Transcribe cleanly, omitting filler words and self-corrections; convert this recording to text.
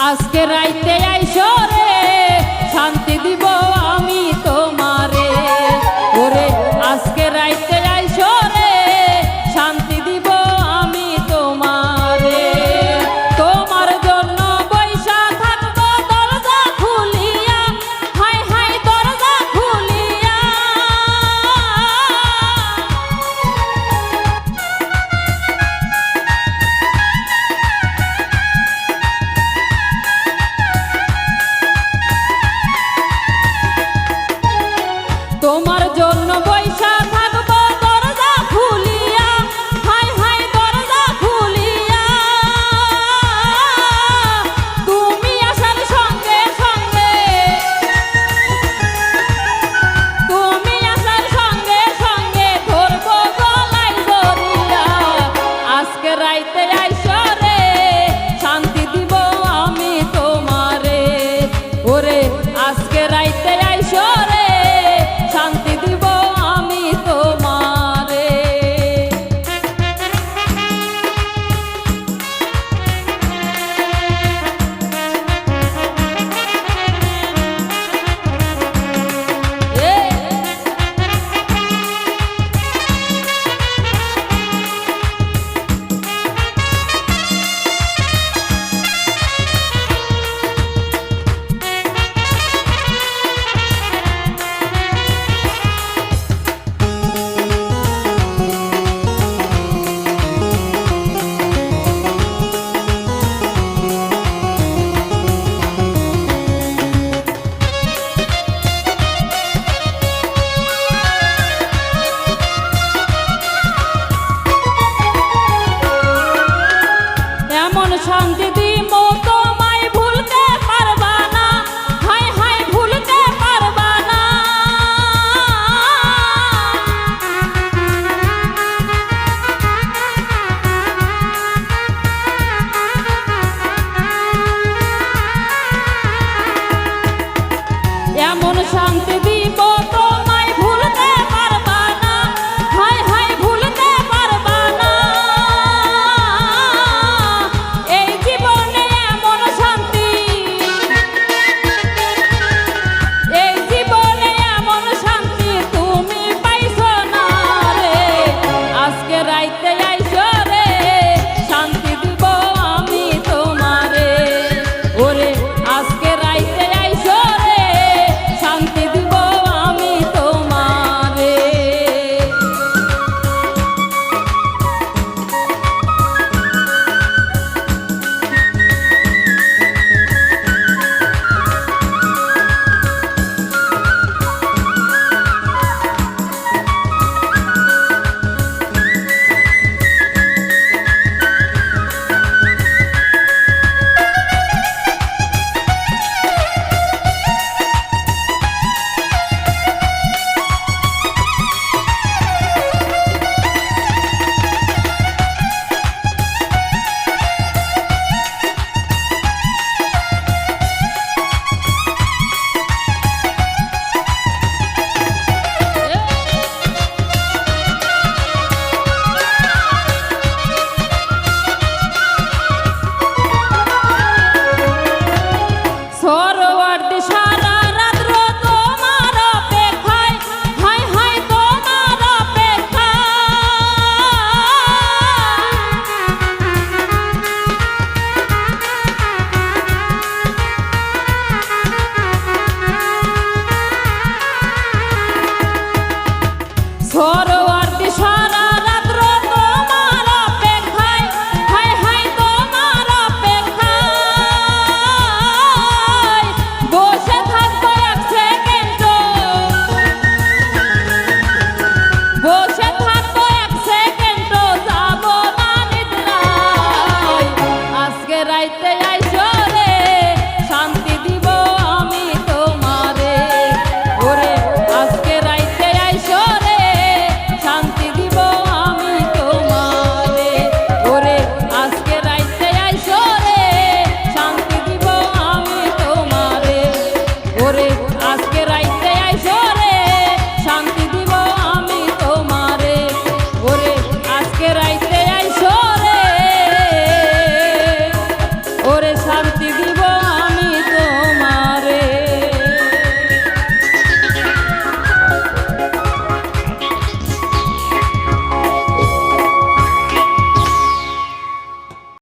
আজকে রাইতে আইসো রে শান্তি দিব আমি তোমারে। ওরে আজকে রাইতে আইসো রে শান্তি দিব আমি তোমারে। তোমার জন্য বইসা থাকবো দরজা খুলিয়া, হাই হাই দরজা খুলিয়া। তোমার জন্য বইসা থাকবো দরজা খুলিয়া, হাই হাই দরজা খুলিয়া। তুমি আসার সঙ্গে সঙ্গে, তুমি আসার সঙ্গে সঙ্গে ধরবো গলায় জড়িয়া। আজকে রাইতে আইসো রে শান্তি দিব আমি তোমারে। ওরে আজকে রাইতে আইসো রে শান্তি দিব আমি তোমারে। শান্তি দিব তোমায় ভুলতে পারবা না, হাই হাই ভুলতে পারবা না। এমন শান্তি দিব তোমায় ভুলতে পারবা না, হাই হাই ভুলতে পারবা না। এই জীবনে এমন শান্তি, এই জীবনে এমন শান্তি তুমি পাইছো না রে। আজকে রাইতে আইসো রে শান্তি দিব আমি তোমারে। ওরে আজকে রাইতে আইসো রে শান্তি দিব আমি তোমারে। সরোয়ার্দী সারা রাত্র তোমার অপেক্ষায়, হাই হাই তোমার অপেক্ষায়। সরোয়ার্দী সারা রাত্র তোমার অপেক্ষায়, হাই হাই তোমার অপেক্ষায়। বসে থাকবো এক সেকেন্ড, বসে থাকবো এক সেকেন্ড, যাবো না নিদ্রায়। আজকে রাইতে